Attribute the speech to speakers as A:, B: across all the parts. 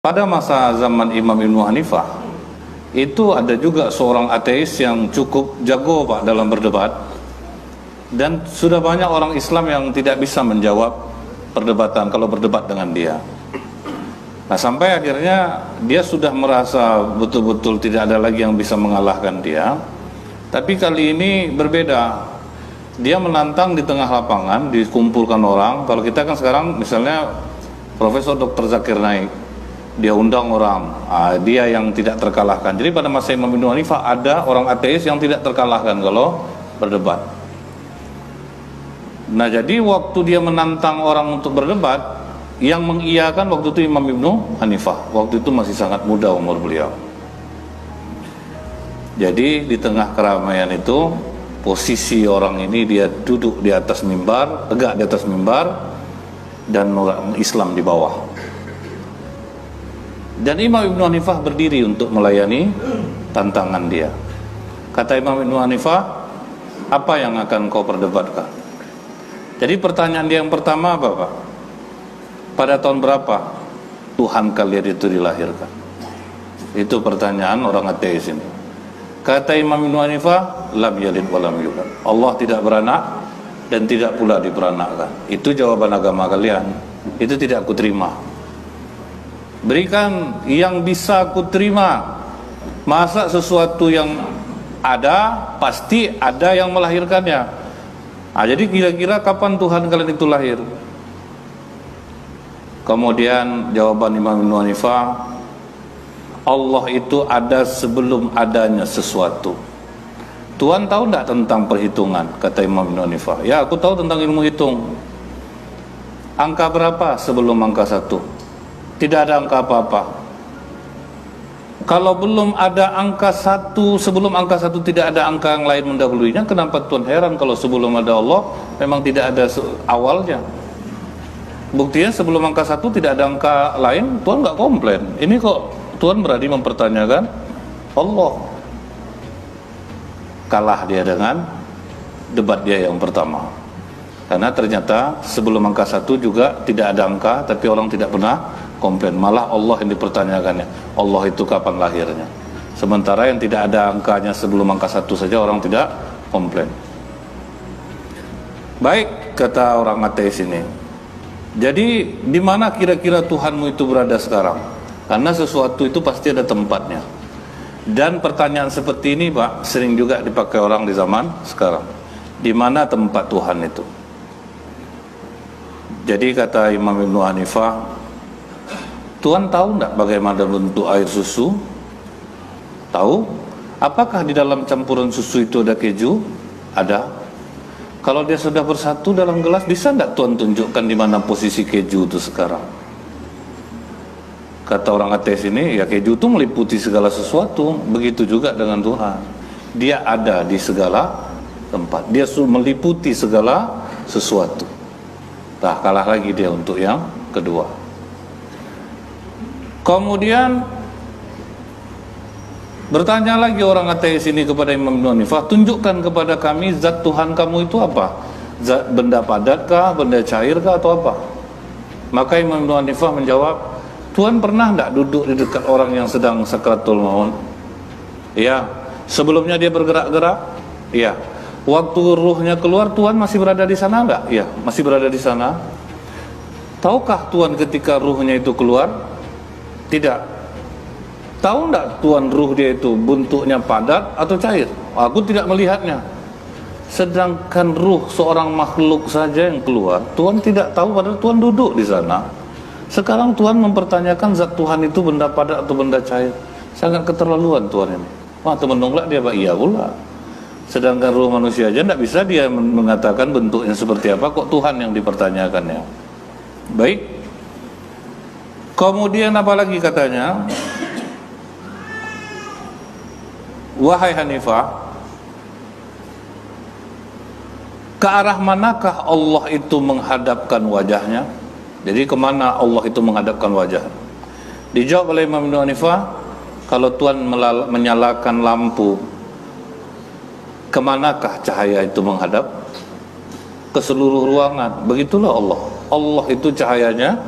A: Pada masa zaman Imam Ibnu Hanifah, itu ada juga seorang ateis yang cukup jago Pak dalam berdebat, dan sudah banyak orang Islam yang tidak bisa menjawab perdebatan kalau berdebat dengan dia. Nah, sampai akhirnya dia sudah merasa betul-betul tidak ada lagi yang bisa mengalahkan dia. Tapi kali ini berbeda. Dia menantang di tengah lapangan, dikumpulkan orang. Kalau kita kan sekarang misalnya Profesor Dr. Zakir Naik, dia undang orang, dia yang tidak terkalahkan. Jadi pada masa Imam Ibnu Hanifah ada orang ateis yang tidak terkalahkan kalau berdebat. Nah, jadi waktu dia menantang orang untuk berdebat, yang mengiyakan waktu itu Imam Ibnu Hanifah. Waktu itu masih sangat muda umur beliau. Jadi di tengah keramaian itu, posisi orang ini dia duduk di atas mimbar, tegak di atas mimbar, dan orang Islam di bawah. Dan Imam Ibnu Hanifah berdiri untuk melayani tantangan dia. Kata Imam Ibnu Hanifah, apa yang akan kau perdebatkan? Jadi pertanyaan dia yang pertama apa, Pak? Pada tahun berapa Tuhan kalian itu dilahirkan? Itu pertanyaan orang ateis ini. Kata Imam Ibnu Hanifah, lam yalid wa lam yulad. Allah tidak beranak dan tidak pula diperanakkan. Itu jawaban agama kalian. Itu tidak aku terima. Berikan yang bisa aku terima. Masa sesuatu yang ada, pasti ada yang melahirkannya. Jadi kira-kira kapan Tuhan kalian itu lahir? Kemudian jawaban Imam Ibnu Hanifah, Allah itu ada sebelum adanya sesuatu. Tuhan tahu tidak tentang perhitungan? Kata Imam Ibnu Hanifah. Ya, aku tahu tentang ilmu hitung. Angka berapa sebelum angka 1? Tidak ada angka apa-apa. Kalau belum ada angka 1, sebelum angka 1 tidak ada angka yang lain mendahuluinya, kenapa Tuhan heran kalau sebelum ada Allah memang tidak ada awalnya? Buktinya sebelum angka 1 tidak ada angka lain, Tuhan nggak komplain. Ini kok Tuhan berani mempertanyakan Allah. Kalah dia dengan debat dia yang pertama. Karena ternyata sebelum angka 1 juga tidak ada angka, tapi orang tidak pernah komplain. Malah Allah yang dipertanyakannya. Allah itu kapan lahirnya? Sementara yang tidak ada angkanya sebelum angka 1 saja orang tidak komplain. Baik, kata orang ateis ini. Jadi di mana kira-kira Tuhanmu itu berada sekarang? Karena sesuatu itu pasti ada tempatnya. Dan pertanyaan seperti ini, Pak, sering juga dipakai orang di zaman sekarang. Di mana tempat Tuhan itu? Jadi kata Imam Ibnu Hanifah, Tuhan tahu enggak bagaimana bentuk air susu? Tahu? Apakah di dalam campuran susu itu ada keju? Ada. Kalau dia sudah bersatu dalam gelas, bisa enggak Tuhan tunjukkan di mana posisi keju itu sekarang? Kata orang ateis ini, ya keju itu meliputi segala sesuatu. Begitu juga dengan Tuhan. Dia ada di segala tempat. Dia meliputi segala sesuatu. Nah, kalah lagi dia untuk yang kedua. Kemudian bertanya lagi orang ateis ini kepada Imam Ibnu Hanifah, tunjukkan kepada kami zat Tuhan kamu itu apa? Zat benda padatkah, benda cairkah, atau apa? Maka Imam Ibnu Hanifah menjawab, Tuhan pernah tidak duduk di dekat orang yang sedang sakratul maut? Iya. Sebelumnya dia bergerak-gerak? Iya. Waktu ruhnya keluar, Tuhan masih berada di sana enggak? Iya, masih berada di sana. Tahukah Tuhan ketika ruhnya itu keluar? Tidak. Tahu enggak Tuhan ruh dia itu bentuknya padat atau cair? Aku tidak melihatnya. Sedangkan ruh seorang makhluk saja yang keluar, Tuhan tidak tahu, padahal Tuhan duduk di sana. Sekarang Tuhan mempertanyakan zat Tuhan itu benda padat atau benda cair. Sangat keterlaluan Tuhan ini. Wah, teman nonglak dia, Pak. Iya pula. Sedangkan ruh manusia aja tidak bisa dia mengatakan bentuknya seperti apa, kok Tuhan yang dipertanyakannya. Baik. Kemudian apa lagi katanya? Wahai Hanifah, ke arah manakah Allah itu menghadapkan wajahnya? Jadi kemana Allah itu menghadapkan wajah? Dijawab oleh Imam Ibnu Hanifah, kalau Tuhan menyalakan lampu, kemanakah cahaya itu menghadap? Ke seluruh ruangan. Begitulah Allah. Allah itu cahayanya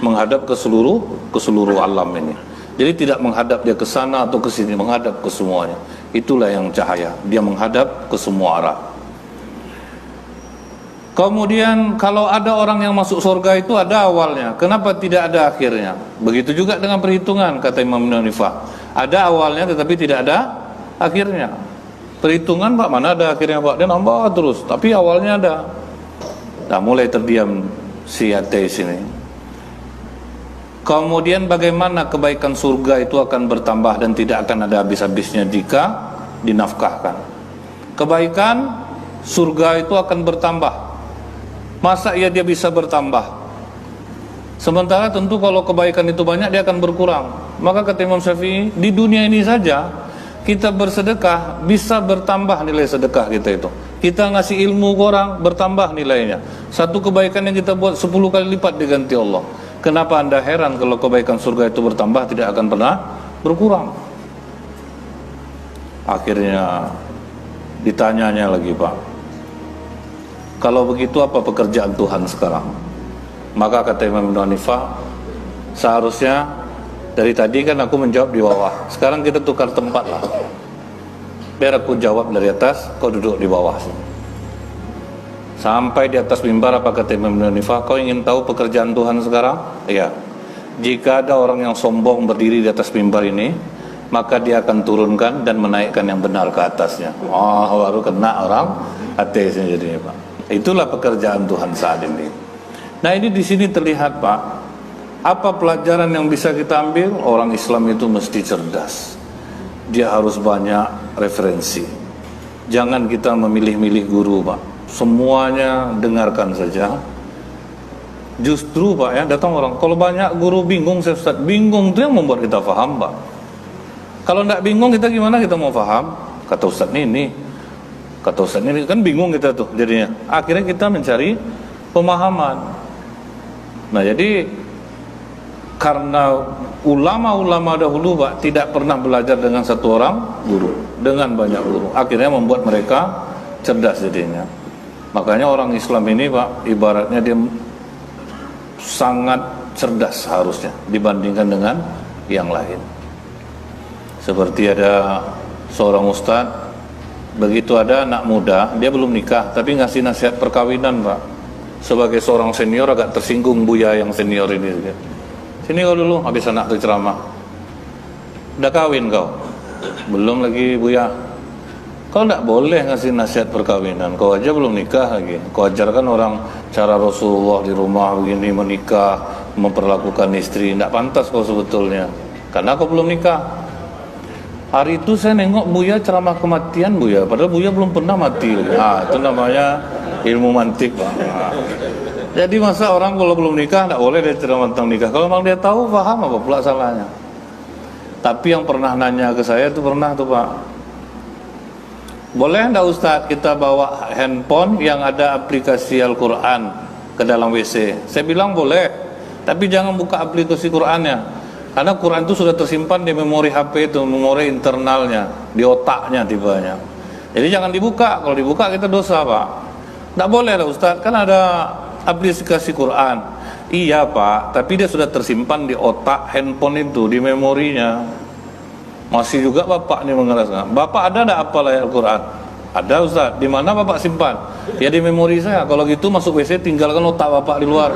A: menghadap ke seluruh alam ini. Jadi tidak menghadap dia ke sana atau ke sini, menghadap ke semuanya. Itulah yang cahaya, dia menghadap ke semua arah. Kemudian kalau ada orang yang masuk surga itu ada awalnya, kenapa tidak ada akhirnya? Begitu juga dengan perhitungan, kata Imam Hanifah. Ada awalnya tetapi tidak ada akhirnya. Perhitungan Pak, mana ada akhirnya Pak? Dia nambah terus, tapi awalnya ada. Nah, mulai terdiam si ateis ini. Kemudian bagaimana kebaikan surga itu akan bertambah dan tidak akan ada habis-habisnya jika dinafkahkan. Kebaikan surga itu akan bertambah. Masa ya dia bisa bertambah? Sementara tentu kalau kebaikan itu banyak dia akan berkurang. Maka kata Imam Syafi'i, di dunia ini saja kita bersedekah bisa bertambah nilai sedekah kita itu. Kita ngasih ilmu ke orang bertambah nilainya. Satu kebaikan yang kita buat 10 kali lipat diganti Allah. Kenapa Anda heran kalau kebaikan surga itu bertambah tidak akan pernah berkurang? Akhirnya ditanyanya lagi, Pak, kalau begitu apa pekerjaan Tuhan sekarang? Maka kata Imam Hanifah, seharusnya dari tadi kan aku menjawab di bawah, sekarang kita tukar tempat lah. Biar aku jawab dari atas, kau duduk di bawah. Sampai di atas mimbar, apa kata Imam Hanifah, kau ingin tahu pekerjaan Tuhan sekarang? Iya. Jika ada orang yang sombong berdiri di atas mimbar ini, maka dia akan turunkan dan menaikkan yang benar ke atasnya. Oh, baru kena orang ateisnya jadinya, Pak. Itulah pekerjaan Tuhan saat ini. Nah, ini di sini terlihat, Pak, apa pelajaran yang bisa kita ambil? Orang Islam itu mesti cerdas. Dia harus banyak referensi. Jangan kita memilih-milih guru, Pak. Semuanya dengarkan saja. Justru Pak ya, datang orang, kalau banyak guru bingung, saya Ustaz, bingung itu yang membuat kita faham, Pak. Kalau tidak bingung kita gimana kita mau faham? Kata Ustaz ini, kata Ustaz ini, kan bingung kita tuh jadinya. Akhirnya kita mencari pemahaman. Nah, jadi karena ulama-ulama dahulu, Pak, tidak pernah belajar dengan satu orang guru, dengan banyak guru. Akhirnya membuat mereka cerdas jadinya. Makanya orang Islam ini, Pak, ibaratnya dia sangat cerdas harusnya dibandingkan dengan yang lain. Seperti ada seorang ustaz, begitu ada anak muda, dia belum nikah tapi ngasih nasihat perkawinan, Pak. Sebagai seorang senior agak tersinggung Buya yang senior ini. Sini kau dulu, habis anak itu ceramah. Udah kawin kau? Belum lagi Buya. Kau tidak boleh ngasih nasihat perkawinan, kau aja belum nikah lagi. Kau ajarkan orang cara Rasulullah di rumah begini, menikah, memperlakukan istri. Tidak pantas kau sebetulnya, karena kau belum nikah. Hari itu saya nengok Buya ceramah kematian Buya, padahal Buya belum pernah mati. Nah, itu namanya ilmu mantik, Pak. Nah, jadi masa orang kalau belum nikah tidak boleh dia ceramah tentang nikah? Kalau memang dia tahu, paham, apa pula salahnya? Tapi yang pernah nanya ke saya itu pernah tuh, Pak, boleh enggak Ustaz kita bawa handphone yang ada aplikasi Al-Quran ke dalam WC? Saya bilang boleh, tapi jangan buka aplikasi Qurannya, karena Quran itu sudah tersimpan di memori HP itu, memori internalnya, di otaknya tibanya. Jadi jangan dibuka, kalau dibuka kita dosa, Pak. Enggak boleh lah Ustaz, kan ada aplikasi Quran. Iya Pak, tapi dia sudah tersimpan di otak handphone itu, di memorinya. Masih juga Bapak ini mengeraskan. Bapak ada enggak hafal ayat Al-Quran? Ada Ustaz. Di mana Bapak simpan? Ya di memori saya. Kalau gitu masuk WC tinggalkan otak Bapak di luar.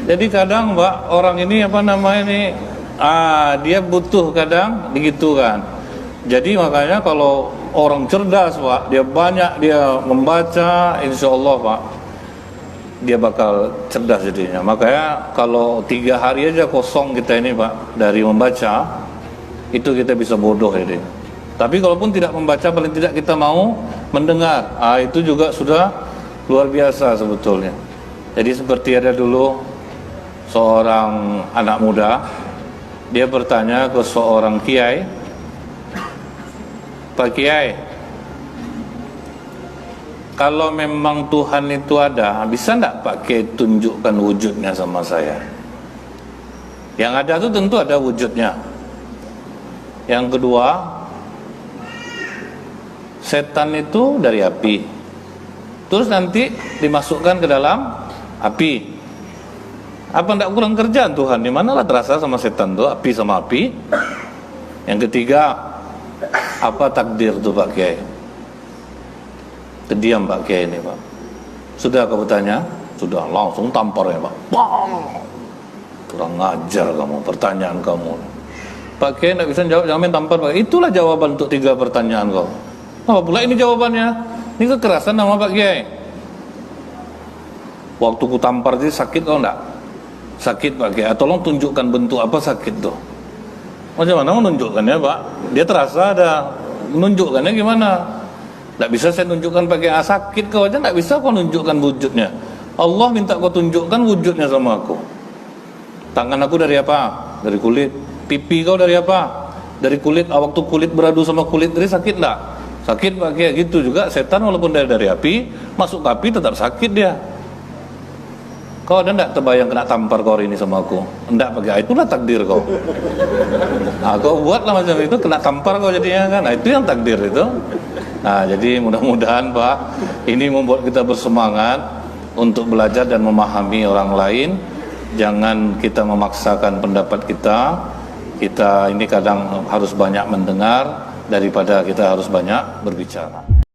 A: Jadi kadang Pak, orang ini apa namanya ini, dia butuh kadang begitu kan. Jadi makanya kalau orang cerdas, Pak, dia banyak dia membaca, insya Allah, Pak, dia bakal cerdas jadinya. Makanya kalau 3 hari aja kosong kita ini, Pak, dari membaca, itu kita bisa bodoh ini. Tapi kalaupun tidak membaca, paling tidak kita mau mendengar, itu juga sudah luar biasa sebetulnya. Jadi seperti ada dulu seorang anak muda, dia bertanya ke seorang kiai, Pak Kiai, kalau memang Tuhan itu ada, bisa enggak Pak Kiai tunjukkan wujudnya sama saya? Yang ada itu tentu ada wujudnya. Yang kedua, setan itu dari api, terus nanti dimasukkan ke dalam api. Apa tidak kurang kerjaan Tuhan? Di manalah terasa sama setan tuh, api sama api. Yang ketiga, apa takdir tuh Pak Kiai? Kediam Pak Kiai ini Pak. Sudah kau bertanya? Sudah, langsung tampar ya Pak. Bang! Kurang ngajar kamu, pertanyaan kamu. Pak Kiai tidak bisa jawab, jangan main tampar Pak. Itulah jawaban untuk 3 pertanyaan kau. Apa pula ini jawabannya? Ini kekerasan nama Pak Kiai. Waktu ku tampar jadi sakit kau enggak? Sakit Pak Kiai, tolong tunjukkan bentuk apa sakit tuh. Macam mana menunjukkannya Pak? Dia terasa ada, menunjukkannya gimana? Tidak bisa saya tunjukkan pakai sakit kau aja, tidak bisa kau tunjukkan wujudnya. Allah minta kau tunjukkan wujudnya sama aku. Tangan aku dari apa? Dari kulit. Pipi kau dari apa? Dari kulit. Waktu kulit beradu sama kulit tadi sakit enggak? Sakit Pak Kiai. Gitu juga setan walaupun dari api, masuk ke api tetap sakit dia. Kau ada enggak terbayang kena tampar kau hari ini sama aku? Enggak Pak Kiai, itulah takdir kau. Nah, kau buatlah macam itu, kena tampar kau jadinya kan. Nah, itu yang takdir itu. Nah, jadi mudah-mudahan Pak, ini membuat kita bersemangat untuk belajar dan memahami orang lain. Jangan kita memaksakan pendapat kita. Kita ini kadang harus banyak mendengar daripada kita harus banyak berbicara.